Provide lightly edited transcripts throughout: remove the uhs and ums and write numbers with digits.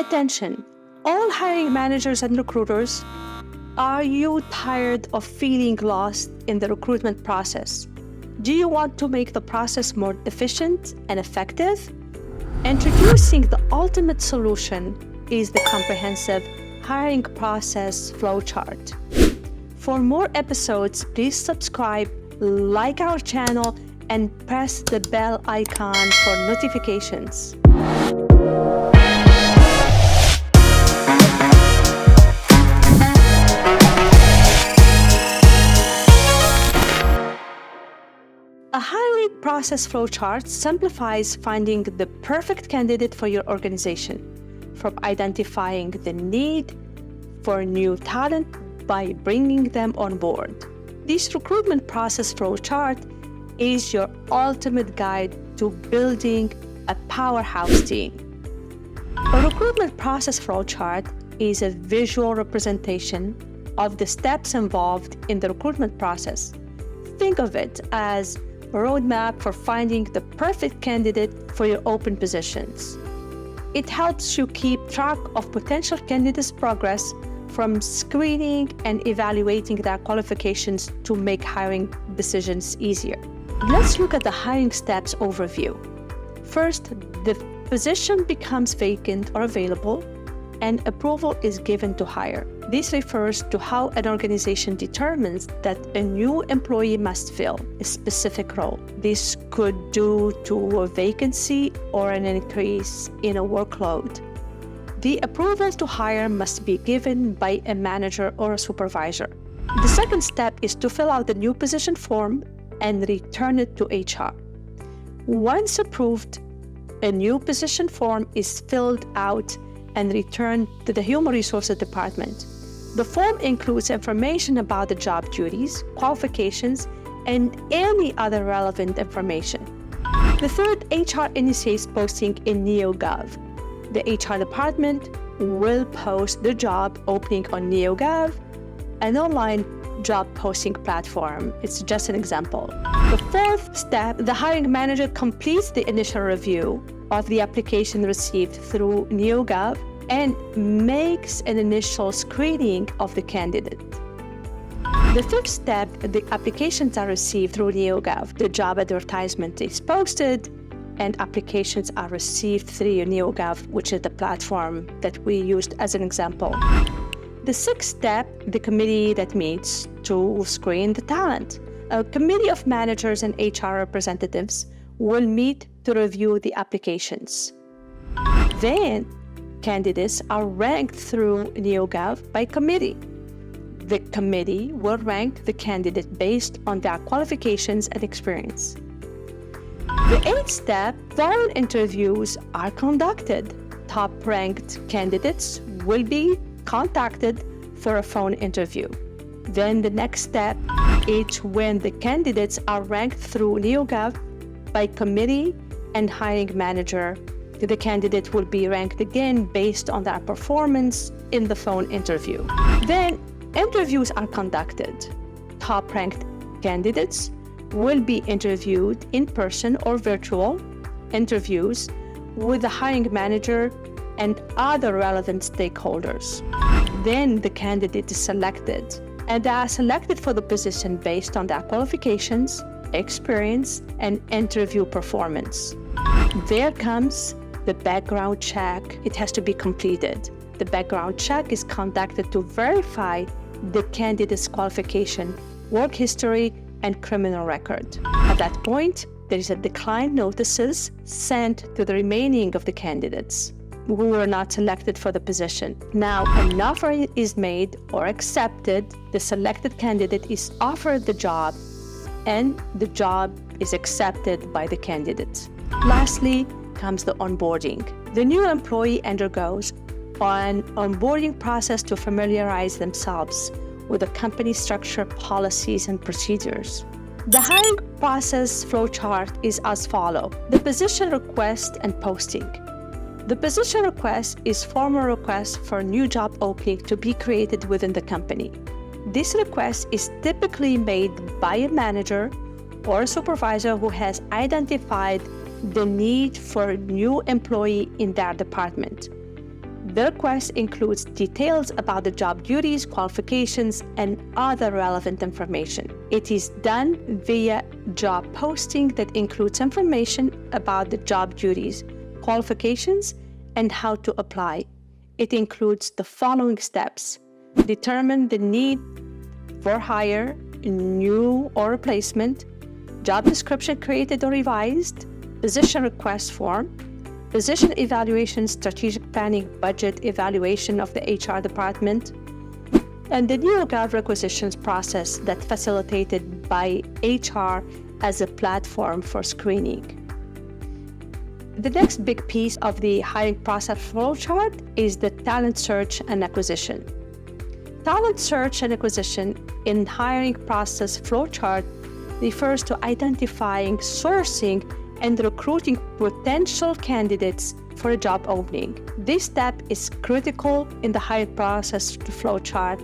Attention, all hiring managers and recruiters, are you tired of feeling lost in the recruitment process? Do you want to make the process more efficient and effective? Introducing the ultimate solution is the comprehensive hiring process flowchart. For more episodes, please subscribe, like our channel, and press the bell icon for notifications. A hiring process flowchart simplifies finding the perfect candidate for your organization, from identifying the need for new talent by bringing them on board. This recruitment process flowchart is your ultimate guide to building a powerhouse team. A recruitment process flowchart is a visual representation of the steps involved in the recruitment process. Think of it as a roadmap for finding the perfect candidate for your open positions. It helps you keep track of potential candidates' progress from screening and evaluating their qualifications to make hiring decisions easier. Let's look at the hiring steps overview. First, the position becomes vacant or available, and approval is given to hire. This refers to how an organization determines that a new employee must fill a specific role. This could be due to a vacancy or an increase in a workload. The approval to hire must be given by a manager or a supervisor. The second step is to fill out the new position form and return it to HR. Once approved, a new position form is filled out and returned to the Human Resources Department. The form includes information about the job duties, qualifications, and any other relevant information. The third, HR initiates posting in NeoGov. The HR department will post the job opening on NeoGov, an online job posting platform. It's just an example. The fourth step, the hiring manager completes the initial review of the application received through NeoGov and makes an initial screening of the candidate. The fifth step, the applications are received through NeoGov. The job advertisement is posted and applications are received through NeoGov, which is the platform that we used as an example. The sixth step, the committee that meets to screen the talent. A committee of managers and HR representatives will meet to review the applications. Then, candidates are ranked through NeoGov by committee. The committee will rank the candidate based on their qualifications and experience. The eighth step, phone interviews are conducted. Top-ranked candidates will be contacted for a phone interview. Then the next step is when the candidates are ranked through NeoGov by committee and hiring manager. The candidate will be ranked again based on their performance in the phone interview. Then interviews are conducted. Top-ranked candidates will be interviewed in person or virtual interviews with the hiring manager and other relevant stakeholders. Then the candidate is selected, and they are selected for the position based on their qualifications, experience, and interview performance. There comes the background check. It has to be completed. The background check is conducted to verify the candidate's qualification, work history, and criminal record. At that point, there is a decline notices sent to the remaining of the candidates who were not selected for the position. Now, an offer is made or accepted, the selected candidate is offered the job, and the job is accepted by the candidate. Lastly, comes the onboarding. The new employee undergoes an onboarding process to familiarize themselves with the company structure, policies, and procedures. The hiring process flowchart is as follows. The position request and posting. The position request is formal request for a new job opening to be created within the company. This request is typically made by a manager or a supervisor who has identified the need for a new employee in their department. The request includes details about the job duties, qualifications, and other relevant information. It is done via job posting that includes information about the job duties, qualifications, and how to apply. It includes the following steps: determine the need for hire, new or replacement, job description created or revised, position request form, position evaluation, strategic planning, budget evaluation of the HR department, and the new job requisitions process that facilitated by HR as a platform for screening. The next big piece of the hiring process flowchart is the talent search and acquisition. Talent search and acquisition in hiring process flowchart refers to identifying, sourcing, and recruiting potential candidates for a job opening. This step is critical in the hiring process flowchart.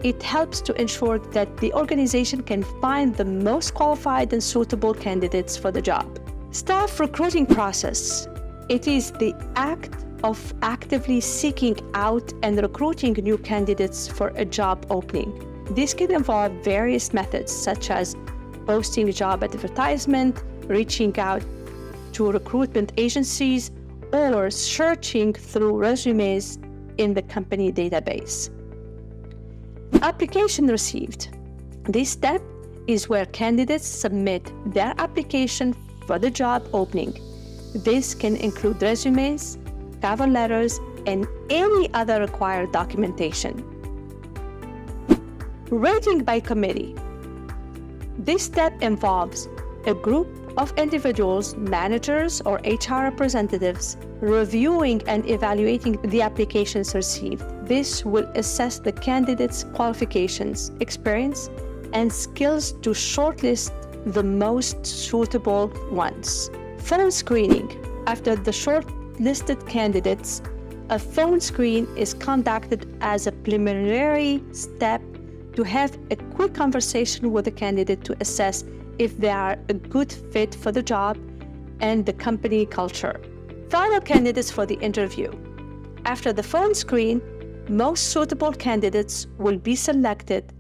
It helps to ensure that the organization can find the most qualified and suitable candidates for the job. Staff recruiting process. It is the act of actively seeking out and recruiting new candidates for a job opening. This can involve various methods such as posting a job advertisement, reaching out to recruitment agencies, or searching through resumes in the company database. Application received. This step is where candidates submit their application for the job opening. This can include resumes, cover letters, and any other required documentation. Rating by committee. This step involves a group of individuals, managers, or HR representatives reviewing and evaluating the applications received. This will assess the candidate's qualifications, experience, and skills to shortlist the most suitable ones. Phone screening. After the shortlisted candidates, a phone screen is conducted as a preliminary step to have a quick conversation with the candidate to assess if they are a good fit for the job and the company culture. Final candidates for the interview. After the phone screen, most suitable candidates will be selected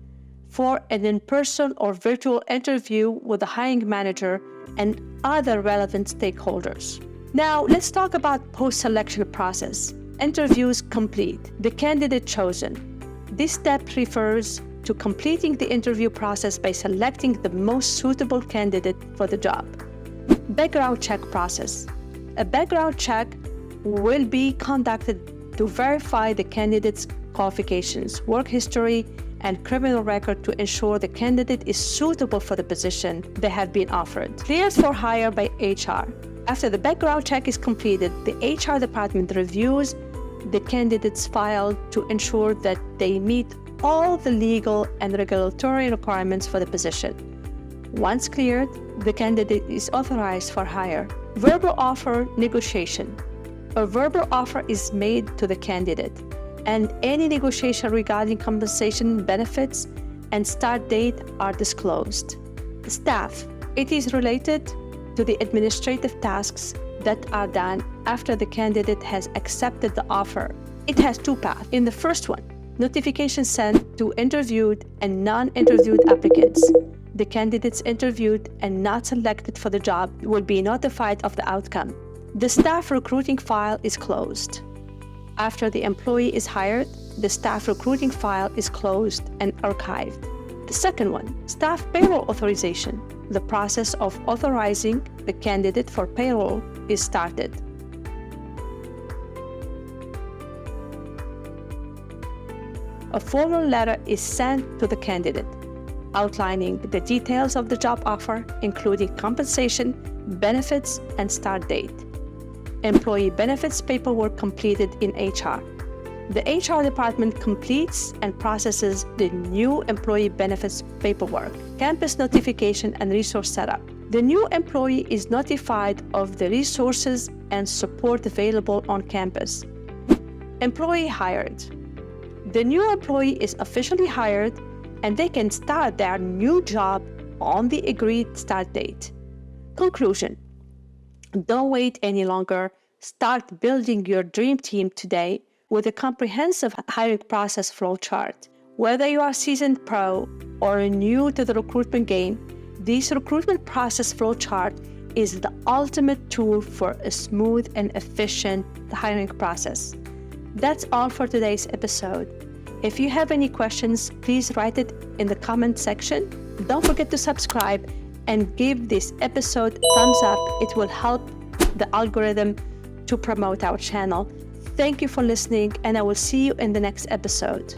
for an in-person or virtual interview with the hiring manager and other relevant stakeholders. Now, let's talk about post-selection process. Interviews complete. The candidate chosen. This step refers to completing the interview process by selecting the most suitable candidate for the job. Background check process. A background check will be conducted to verify the candidate's qualifications, work history, and criminal record to ensure the candidate is suitable for the position they have been offered. Cleared for hire by HR. After the background check is completed, the HR department reviews the candidate's file to ensure that they meet all the legal and regulatory requirements for the position. Once cleared, the candidate is authorized for hire. Verbal offer negotiation. A verbal offer is made to the candidate, and any negotiation regarding compensation, benefits, and start date are disclosed. Staff. It is related to the administrative tasks that are done after the candidate has accepted the offer. It has two paths. In the first one, notification sent to interviewed and non-interviewed applicants. The candidates interviewed and not selected for the job will be notified of the outcome. The staff recruiting file is closed. After the employee is hired, the staff recruiting file is closed and archived. The second one, staff payroll authorization. The process of authorizing the candidate for payroll is started. A formal letter is sent to the candidate, outlining the details of the job offer, including compensation, benefits, and start date. Employee benefits paperwork completed in HR. The HR department completes and processes the new employee benefits paperwork, campus notification, and resource setup. The new employee is notified of the resources and support available on campus. Employee hired. The new employee is officially hired and they can start their new job on the agreed start date. Conclusion. Don't wait any longer. Start building your dream team today with a comprehensive hiring process flowchart. Whether you are a seasoned pro or new to the recruitment game, this recruitment process flowchart is the ultimate tool for a smooth and efficient hiring process. That's all for today's episode. If you have any questions, please write it in the comment section. Don't forget to subscribe and give this episode a thumbs up. It will help the algorithm to promote our channel. Thank you for listening, and I will see you in the next episode.